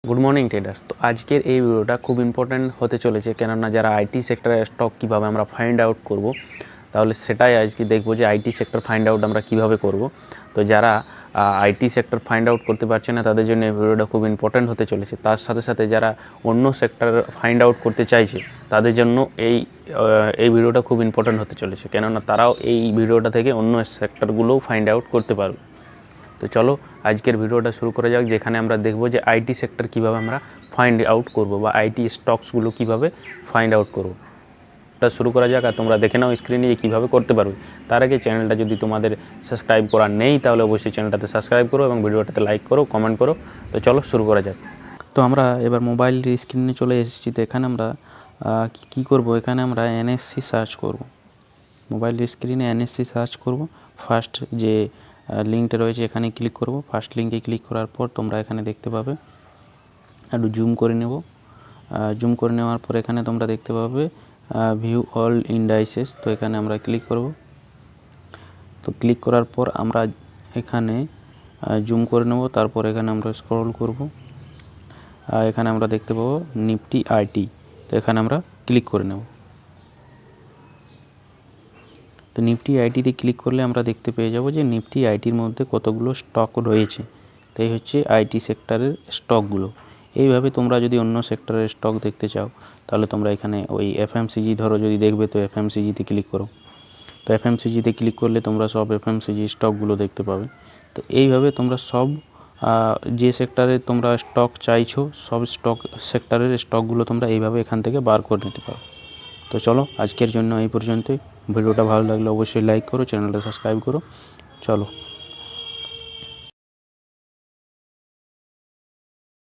Good morning traders. তো আজকের এই ভিডিওটা খুব ইম্পর্ট্যান্ট হতে চলেছে, কেননা যারা আইটি সেক্টরের স্টক কীভাবে আমরা ফাইন্ড আউট করব, তাহলে সেটাই আজকে দেখব যে আইটি সেক্টর ফাইন্ড আউট আমরা কীভাবে করব। তো যারা আইটি সেক্টর ফাইন্ড আউট করতে পারছে না তাদের জন্য এই ভিডিওটা খুব ইম্পর্ট্যান্ট হতে চলেছে। তার সাথে সাথে যারা অন্য সেক্টর ফাইন্ড আউট করতে চাইছে তাদের জন্য এই ভিডিওটা খুব ইম্পর্ট্যান্ট হতে চলেছে, কেননা তারাও এই ভিডিওটা থেকে অন্য সেক্টরগুলোও ফাইন্ড আউট করতে পারবে। তো চলো আজকের ভিডিওটা শুরু করা যাক, যেখানে আমরা দেখব যে আইটি সেক্টর কীভাবে আমরা ফাইন্ড আউট করব বা আইটি স্টকসগুলো কীভাবে ফাইন্ড আউট করব। তা শুরু করা যাক, আর তোমরা দেখে নাও স্ক্রিনে যে কীভাবে করতে পারবে। তার আগে চ্যানেলটা যদি তোমাদের সাবস্ক্রাইব করা নেই তাহলে অবশ্যই চ্যানেলটাতে সাবস্ক্রাইব করো এবং ভিডিওটাতে লাইক করো, কমেন্ট করো। তো চলো শুরু করা যাক। তো আমরা এবার মোবাইল স্ক্রিনে চলে এসেছি। তো এখানে আমরা কী করব, এখানে আমরা এনএসসি সার্চ করব। মোবাইল স্ক্রিনে এনএসসি সার্চ করব। ফার্স্ট যে লিঙ্কটা রয়েছে এখানে ক্লিক করব। ফার্স্ট লিঙ্কে ক্লিক করার পর তোমরা এখানে দেখতে পাবে, একটু জুম করে নেব। জুম করে নেওয়ার পর এখানে তোমরা দেখতে পাবে ভিউ অল ইন্ডাইসেস। তো এখানে আমরা ক্লিক করব। তো ক্লিক করার পর আমরা এখানে জুম করে নেব। তারপর এখানে আমরা স্ক্রল করব। এখানে আমরা দেখতে পাবো নিফটি আইটি। তো এখানে আমরা ক্লিক করে নেব। তো নিফটি আইটিতে ক্লিক করলে আমরা দেখতে পেয়ে যাব যে নিফটি আইটির মধ্যে কতগুলো স্টক রয়েছে। তাই হচ্ছে আইটি সেক্টরের স্টকগুলো। এইভাবে তোমরা যদি অন্য সেক্টরের স্টক দেখতে চাও তাহলে তোমরা এখানে ওই এফএমসিজি ধরো যদি দেখবে, তো এফএমসিজিতে ক্লিক করো। তো এফএমসিজিতে ক্লিক করলে তোমরা সব এফএমসিজি স্টকগুলো দেখতে পাবে। তো এইভাবে তোমরা সব যে সেক্টরে তোমরা স্টক চাইছো সব স্টক সেক্টরের স্টকগুলো তোমরা এইভাবে এখান থেকে বার করে নিতে পারো। তো চলো আজকের জন্য এই পর্যন্তই। ভিডিওটা ভালো লাগলে অবশ্যই লাইক করো, চ্যানেলটা সাবস্ক্রাইব করো। চলো।